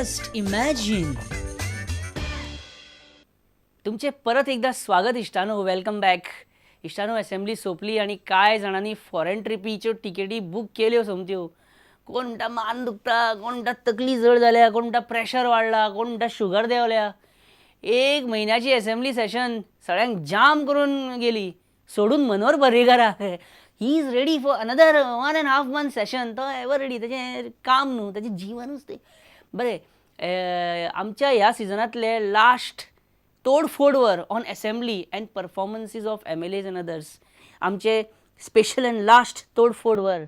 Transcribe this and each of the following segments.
Just imagine. तुमचे परत एकदा स्वागत इष्टानो. वेलकम बॅक इष्टानो. असेंब्ली सोपली आणि काय जणांनी फॉरेन ट्रिपीच्यो तिकेटी बूक केल्यो सोमत्यो. कोण म्हणटा मान दुखता, कोण म्हणटा तकली जड जाल्या, कोण म्हणटा प्रेशर वाडला, कोण म्हणटा शुगर देंवल्या. एक म्हयन्याची असेंब्ली सेशन सगळ्यांक जाम करून गेली. सोडून मनोहर पर्रीकारा he is ready for another 1.5 month session. तो एवर रेडी. तेजें काम न्हू, तेजें जिवनूच तें. बरें, आमच्या ह्या सिजनातले लास्ट तोडफोडवर on assembly and performances of MLAs and others. आमचे स्पेशल अँड लास्ट तोडफोडवर.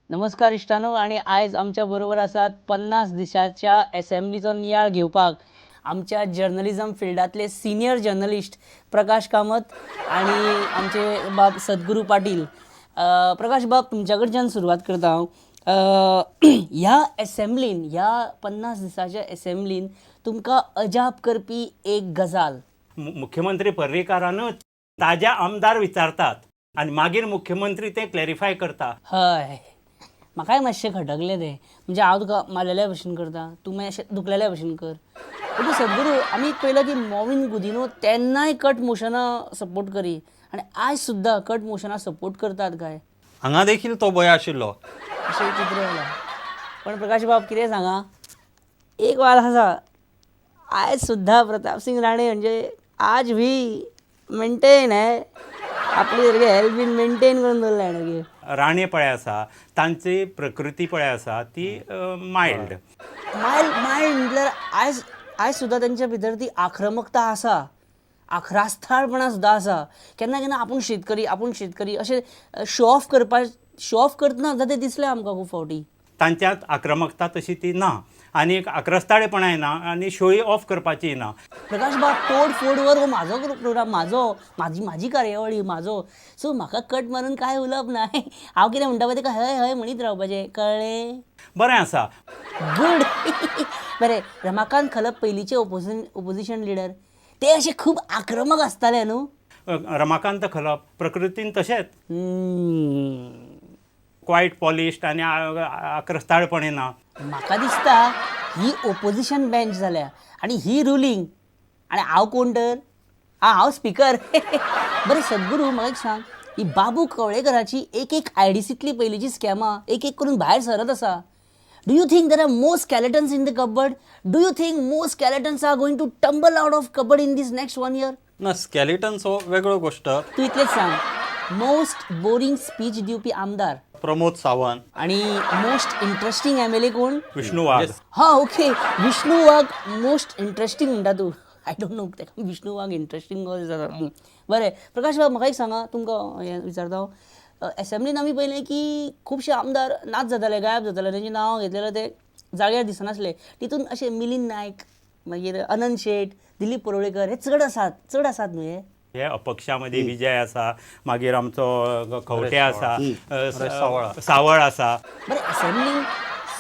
नमस्कार इश्टानो. आणि आयज आमच्या बरोबर आसात 50 दिसाच्या असेंब्लीचो नियाळ घेवपाक आमच्या जर्नलिझम फिल्डातले सिनियर जर्नलिस्ट प्रकाश कामत आणि आमचे बाब सद्गुरू पाटील. प्रकाश बाब, तुमच्या कडच्यान सुरवात करता हांव. ह्या असेंब्लीन, ह्या 50 दिसाच्या असेंब्लीन तुमकां अजाप करपी एक गजाल. मुख्यमंत्री पर्रीकारान ताज्या आमदार विचारतात आणि मागीर मुख्यमंत्री ते क्लॅरिफाय करता. हय, म्हाकाय मातशें खटकलें तें. म्हणजे हांव तुका मारलेल्या भशेन करता, तूं मागीर अशें दुखलेल्या भशेन कर. ओके सद्गुरू, आमी पळयलां की मॉविन गुदिनो तेन्नाय कट मोशनां सपोर्ट करी आनी आयज सुद्दां कट मोशनां सपोर्ट करतात काय हांगा देखील तो भंय आशिल्लो. अशें चित्र जाला. पण प्रकाश बाब, कितें सांगा, एक वाद आसा. आयज सुद्दां प्रताप सिंग राणे म्हणजे आज भी मेंटेन है आपली सारकी हेल्थ बीन मेंटेन करून दवरल्या सारकी. राणे पळय आसा, तांची प्रकृती पळय आसा ती मायल्ड. मायल्ड म्हटल्यार आयज सुद्दां तेंच्या भितर ती आक्रमकता आसा, आख्रास्थाळपणां सुद्दां आसा. केन्ना केन्ना आपूण शेतकरी अशें शो ऑफ करतना सुद्दां तें दिसलें आमकां खूब फावटी. तांच्यात आक्रमकता तशी ती ना आनी एक आक्रस्ताळेपणाय ना आनी शोय ऑफ करपाची ना. प्रकाश बाब, तोडफोडवर हो म्हाजो प्रोग्राम, म्हाजी कार्यावळी, म्हाजो. सो म्हाका कट मारून काय उलोवप ना. हांव कितें म्हणटा पळय तेका हय हय म्हणीत रावपाचें, कळ्ळें? बरें आसा. गूड. बरें, रमाकांत खलप पयलींचे ओपोजिशन लिडर, ते अशे खूब आक्रमक आसताले न्हू. रमाकांत खलप प्रकृतीन तशेंच क्वायट पॉलिश्ड आनी आक्रस्ताळपणे ना. म्हाका दिसता ही ओपोजिशन बेंच जाल्या आनी ही रुलींग आनी हांव कोण तर? हांव स्पीकर. बरें सद्गुरू, म्हाका एक सांग, ही बाबू कवळेकराची एक IDCतली पयलींची स्कॅमां एक करून भायर सरत आसा. Do you think there are more skeletons in the cupboard? Do you think more skeletons are going to tumble out of cupboard in these next 1 year? ना, स्केलेटन्स हो वेगळो गोष्ट. तूं इतलेंच सांग, मोस्ट बोरिंग स्पीच दिवपी आमदार प्रमोद सावंत आणि मोस्ट इंटरेस्टिंग MLA कोण? विष्णू वाघ. हां, ओके, विष्णू वाघ मोस्ट इंटरेस्टिंग म्हणटा तूं. आय डोंट नो तेका विष्णू वाघ इंटरेस्टिंग जाता. बरें प्रकाश बाब, म्हाका एक सांगा, तुमकां हें विचारता हांव. असेंब्लीन आमी पळयलें की खुबशे आमदार नाच जाताले, गायब जाताले, तेंचें नांव घेतलेलें ते जाग्यार दिसनासले. तितून अशे मिलिंद नायक, मागीर अनंत शेट, दिलीप परोळेकर हे चड आसात न्हू हे. हे अपक्षा मध्ये विजय आसा, मागीर आमचो खंवटे आसा, सावळ आसा. बरें, असेंब्लीन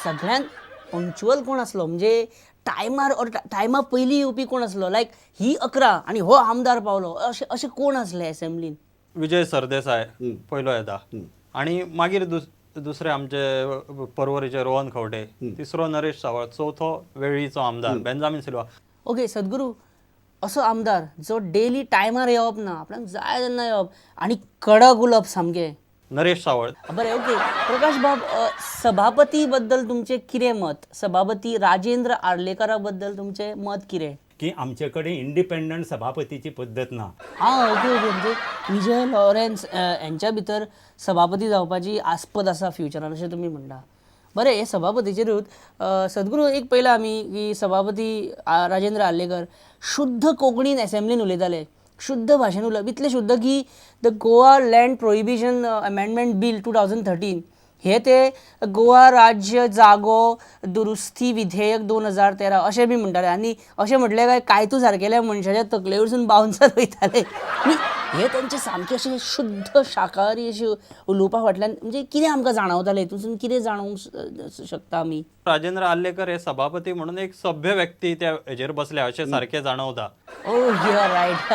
सगळ्यांत पंक्च्युअल कोण आसलो, म्हणजे टायमा पयलीं येवपी कोण आसलो? लायक ही 11 आनी हो आमदार पावलो, अशें कोण आसले असेंब्लीन? विजय सरदेसाय पयलो येता आनी मागीर दुसरे आमचे पर्वरीचे रोहन खंवटे, तिसरो नरेश सावळ, चवथो वेळीचो आमदार बेंजामीन सिल्वा. ओके सद्गुरू, असो आमदार जो डेली टायमार येवप ना, आपल्याक जाय तेन्ना येवप आनी कडक उलोवप सामकें, नरेश सावळ. बरें. ओके प्रकाश बाब, सभापती बद्दल तुमचें कितें मत? सभापती राजेंद्र आर्लेकरा बद्दल तुमचें मत कितें? की आमचे कडेन इंडिपेंडंट सभापतीची पद्दत ना. हां, ओके म्हणजे विजय लॉरेन्स यांच्या भितर सभापती जावपाची आस्पद आसा फ्युचरान, अशें तुमी म्हणटा. बरें, हे सभापतीचेरूच सद्गुरू एक पळयलां आमी की सभापती राजेंद्र आर्लेकर शुद्ध कोंकणीन असेंब्लीन उलयताले, शुद्ध भाशेन उलयप, इतलें शुद्ध की the Goa land prohibition amendment bill 2013 हे ते गोवा राज्य जागो दुरुस्ती विधेयक 2013 अशें बी म्हणटाले. आनी अशें म्हटलें काय तूं सारकेल्या मनशाच्या तकले वरसून बाउन्सर वयताले. हे तेंचे सामके अशे शुद्ध शाकाहारी अशे उलोवपा फाटल्यान म्हणजे कितें आमकां जाणवतालें हितून कितें जाणोवंक शकता आमी? राजेंद्र आल्लेकर हे सभापती म्हणून एक सभ्य व्यक्ती त्या हेजेर बसल्या अशें सारकें जाणवता. ओ यू आर रायट.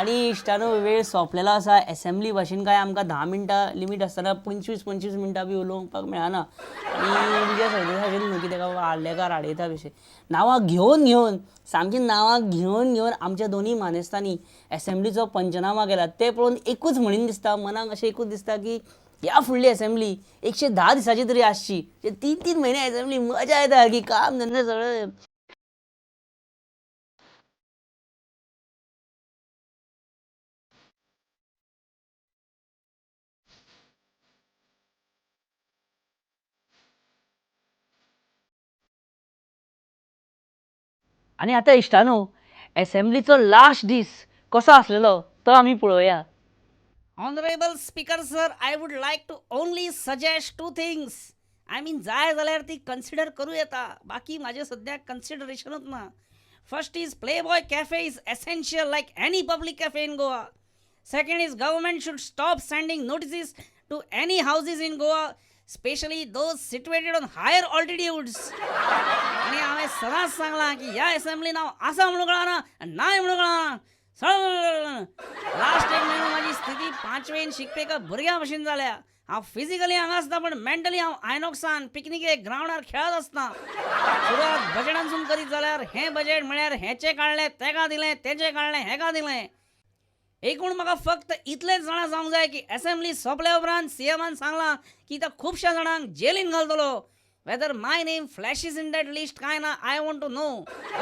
आणि इश्टानो वेळ सोंपलेलो आसा. एसेंब्ली भाशेन काय आमकां 10 मिनटां लिमीट आसतना 25-25 मिनटां बी उलोवपाक मेळना. आणि विजय सरदेसायाचेर न्हू की तेका आल्लेकार आडयता तशें नांवां घेवन सामकी नांवां घेवन आमच्या दोनी मानेस्तांनी एसेंब्लीचो पंचनामा केला. तें पळोवन एकूच म्हणीन दिसता, मनाक अशें एकूच दिसता की ह्या फुडली एसेंब्ली 110 दिसाची तरी आसची. 3-3 म्हयने एसेंब्ली मजा येता की काम धंदे सगळें. आणि आता इश्टानो एसेंब्लीचो लास्ट दीस कसो आसलेलो तो आमी पळोवया. Honorable Speaker sir, I would like to only suggest 2 things. I mean जाय जाल्यार ती कन्सिडर करूं येता. बाकी म्हाजें सद्याक कन्सिडरेशनूच ना. First is Playboy Cafe is essential like any public cafe in Goa. Second is government should stop sending notices to any houses in Goa, especially those situated on higher altitudes. आणि हांवें सदांच सांगलां की ह्या एसेंब्लीन हांव आसा म्हणून कळना नाय म्हणून कळना. लास्ट एक म्हयनो म्हाजी स्थिती 5वेन शिकपी एका भुरग्या भशेन जाल्या. हांव फिजिकली हांगा आसता पण मेंटली हांव आयनॉक्सान पिकनिकेक ग्रावंडार खेळत आसता. सुरवात बजेटांसून करीत जाल्यार हें बजेट म्हळ्यार हेचें काडलें तेका दिलें, तेचें काडलें हेका दिलें. एकूण म्हाका फक्त इतलेंच जाणा जावंक जाय की एसेंब्ली सोंपल्या उपरांत सीएमान सांगलां की तो खुबश्या जाणांक जेलीन घालतलो. Whether my name flashes in that list काय ना I want to know.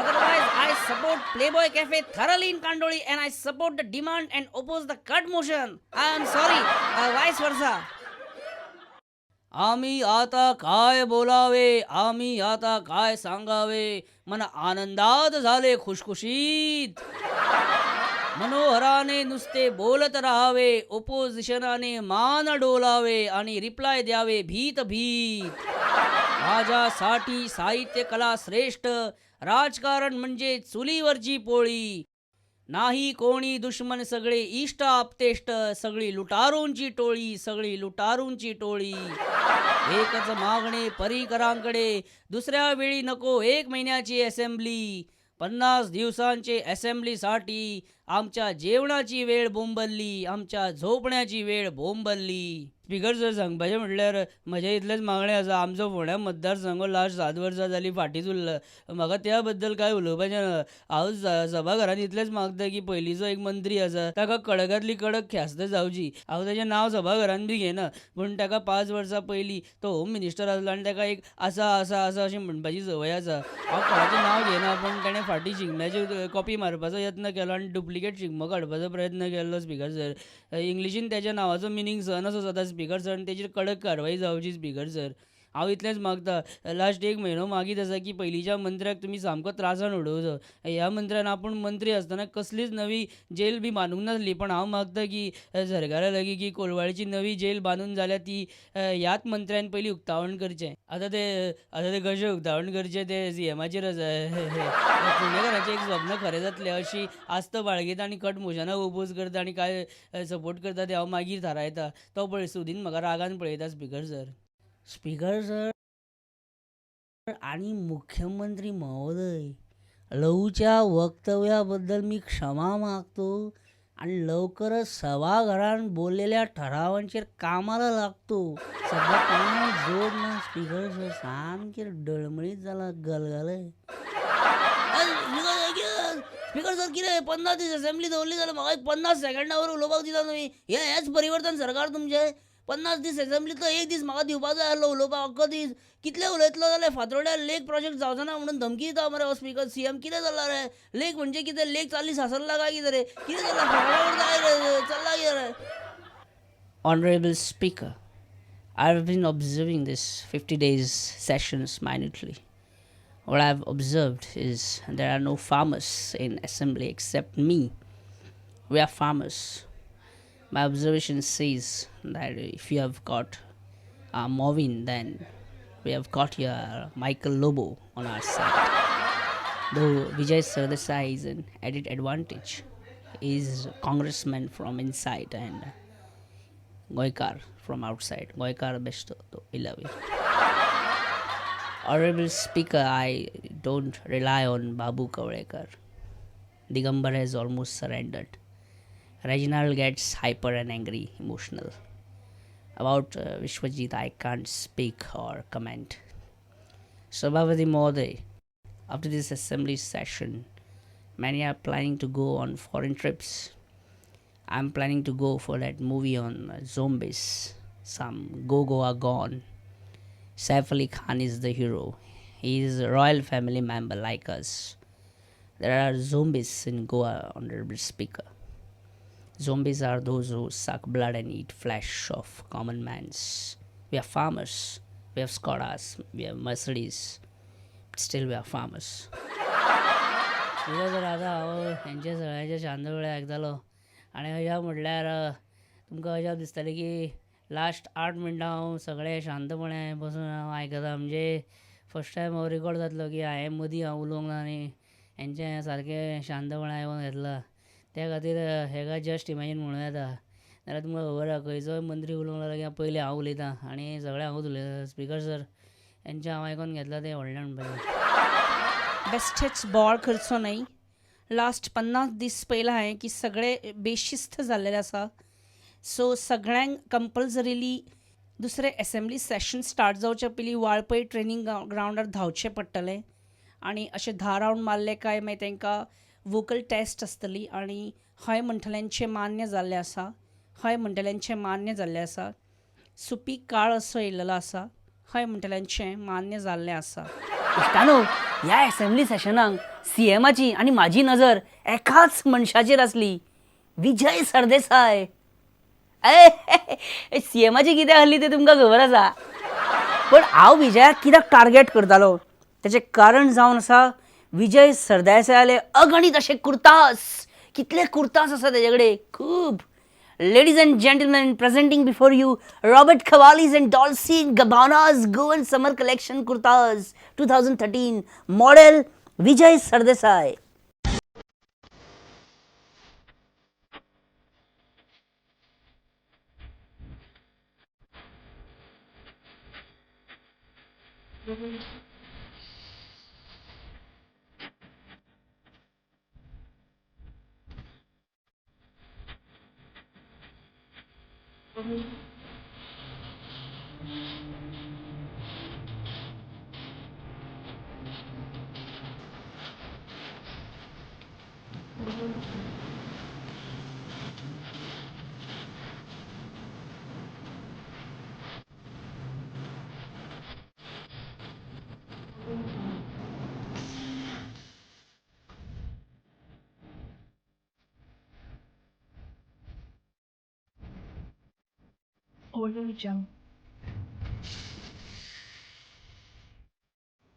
Otherwise I support Playboy Cafe thoroughly in Kandoli and I support the demand and oppose the cut motion. I am sorry. Vice versa. आम्ही आता काय बोलावे, आम्ही आता काय सांगावे, मन आनंदात झाले खुशखुशीत. मनोहराने नुसते बोलत राहावे, ओपोजिशनाने मान डोलावे आणि रिप्लाय द्यावे भीत भीत. माझ्यासाठी साहित्य कला श्रेष्ठ, राजकारण म्हणजे चुलीवरची पोळी. नाही कोणी दुश्मन सगळे इष्ट आपतेष्ट, सगळी लुटारूंची टोळी, सगळी लुटारूंची टोळी. एकच मागणे परीकरांकडे, दुसऱ्या वेळी नको 1 महिन्याची असेंब्ली. 50 दिवसांचे असेंब्लीसाठी आमच्या जेवणाची वेळ बोंबलली, आमच्या झोपण्याची वेळ बोंबलली. स्पीकर सर सांगपाचें म्हटल्यार म्हजें इतलेंच मागणें आसा. आमचो फोंड्या मतदारसंघ लास्ट 7 वर्सां जालीं फाटींच उरला. म्हाका त्या बद्दल कांय उलोवपाचें ना. हांव सभाघरांत इतलेंच मागता की पयलींचो एक मंत्री आसा ताका कडकांतली कडक ख्यास्त जावची. हांव ताचें नांव सभाघरांत बी घेना, पूण ताका 5 वर्सां पयलीं तो होम मिनिस्टर आसलो आनी ताका एक आसा अशें म्हणपाची संवय आसा. हांव कोणाचें नांव घेना, पूण ताणें फाटीं शिगम्याची कॉपी मारपाचो यत्न केलो आनी डुप्लिकेट शिगमो काडपाचो प्रयत्न केल्लो स्पीकर सर. इंग्लिशीन ताच्या नांवाचो मिनींग सन असो जाता स्पीकर सर, आनी ताचेर कडक कारवाई जावची स्पीकर सर. हांव इतलेंच मागता. लास्ट 1 म्हयनो मागीत आसा की पयलींच्या मंत्र्याक तुमी सामको त्रासान उडोवचो. ह्या मंत्र्यान आपूण मंत्री आसतना कसलीच नवी जेल बी बांदूंक नासली, पण हांव मागता की सरकारा लागीं की कोलवाळेची नवी जेल बांदून जाल्यार ती ह्याच मंत्र्यान पयलीं उक्तावण करचें. आतां ते कशें उक्तावण करचें ते सीएमाचेर आसा. पुणेकारांचें एक स्वप्न खरें जातलें अशी आस्त बाळगीता आनी कट मोशनाक ओपोज करता आनी काय सपोर्ट करता ते हांव मागीर थारायता. तो पळय सुदीन म्हाका रागान पळयता स्पीकर सर. स्पीकर सर आणि मुख्यमंत्री महोदय, लवच्या वक्तव्याबद्दल मी क्षमा मागतो आणि लवकरच सभागृहात बोललेल्या ठरावांचेर कामाला लागतो. सध्या काय जोड ना स्पीकर सर, सामके डळमळीत जाला गलगले. स्पीकर सर कितें 50 दीस असेंब्ली दवरली जाल्यार म्हाका 50 सेकंडावर उलोवपाक दिता तुमी? हेच परिवर्तन सरकार तुमचें? 50 दीस असेंब्लीतलो 1 दीस म्हाका दिवपाक जाय आसलो उलोवपाक. अख्खो दीस कितले उलयतलो जाल्यार फातोड्या लेक प्रोजेक्ट जावचो ना म्हणून धमकी दिता मरे हो स्पीकर. सीएम कितें जालां रे? लेक म्हणजे कितें? लेक चाली सासरला काय कितें रे? कितें जालां? फातोड्यावर जाय रे, चल्ला कितें रे? Honorable Speaker, I have been observing this 50 days sessions minutely. What I have observed is there are no farmers in assembly except me. We are farmers. My observation says that if you have got Movin, then we have got here Michael Lobo on our side. Though Vijay Sardesai is an added advantage. is congressman from inside and Goikar from outside. Goikar best to 11. Honorable Speaker, I don't rely on Babu Kavlekar. Digambar has almost surrendered. Reginald gets hyper and angry, emotional. About Vishwajit, I can't speak or comment. Sabhavati Mohoday, after this assembly session, many are planning to go on foreign trips. I'm planning to go for that movie on zombies. Some Go Goa Gone. Saif Ali Khan is the hero. He is a royal family member like us. There are zombies in Goa, Honorable Speaker. Zombies are those who suck blood and eat flesh of common mans. We are farmers. We have Skodas. We have Mercedes. But still we are farmers. कितें तर आतां हांव हेंचे सगळ्यांचे शांतपळे आयकतालो आनी अशा म्हटल्यार तुमकां अशें दिसतलें की लास्ट 8 मिनटां हांव सगळें शांतपणे बसून हांव आयकतां म्हणजे फस्ट टायम हो रिकॉर्ड जातलो की हांवें मदीं हांव उलोवंक ना आनी हेंचें सारकें शांतपणे आयकून घेतलां त्या खातीर हेका जस्ट इमॅजीन म्हणूं येता नाल्यार तुमकां खबर आसा खंयचोय मंत्री उलोवंक लागलो की पयलीं हांव उलयतां आनी सगळें हांवूच उलयतां स्पिकर सर हेंचें हांव आयकून घेतलां तें व्हडल्यान बरें बेस्टेच बॉल करचो न्हय लास्ट 50 दीस पयला हांवें की सगळे बेशिस्त जाल्लेले आसा सो सगळ्यांक कंपल्सरिली दुसरें एसेंब्ली सेशन स्टार्ट जावचे पयलीं वाळपय ट्रेनींग ग्रावंडार धांवचें पडटलें आनी अशें 10 रावंड मारले काय मागीर तांकां वोकल टेस्ट आसतली आनी हय म्हणटल्यांचें मान्य जाल्लें आसा हय म्हणटल्यांचें मान्य जाल्लें आसा सुपीक काळ असो येयल्लो आसा हय म्हणटल्यांचें मान्य जाल्लें आसा इश्टानो ह्या असेंब्ली सेशनाक सीएमाची आनी म्हाजी नजर एकाच मनशाचेर आसली विजय सरदेसाय सीएमाची कित्याक आहली तें तुमकां खबर आसा पण हांव विजयाक कित्याक टार्गेट करतालो तेचें कारण जावन आसा विजय सरदेसायाले अगणित अशे कुर्तास कितले कुर्तास आसा तेजे कडेन खूब Ladies and gentlemen, presenting before you Robert Cavalli's and Dolce & Gabbana's Goan Summer Collection Kurtas 2013 model Vijay Sardesai.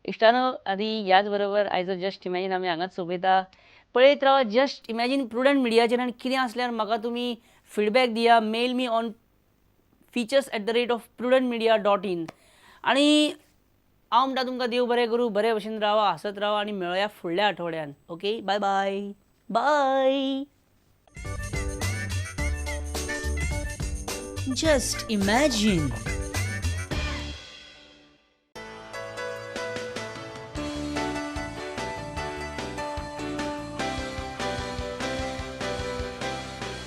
इश्टानो आदी याच बरोबर आयजो जस्ट इमॅजीन आमी हांगाच सोंपयता पळयत राव जस्ट इमॅजीन प्रुडंट मिडियाचेर आनी कितें आसल्यार म्हाका तुमी फिडबॅक दिया मेल मी ऑन features@prudentmedia.in आनी हांव म्हणटा तुमकां देव बरें करूं बरे भशेन रावा हसत रावा आनी मेळुया फुडल्या आठवड्यान okay bye bye bye Just imagine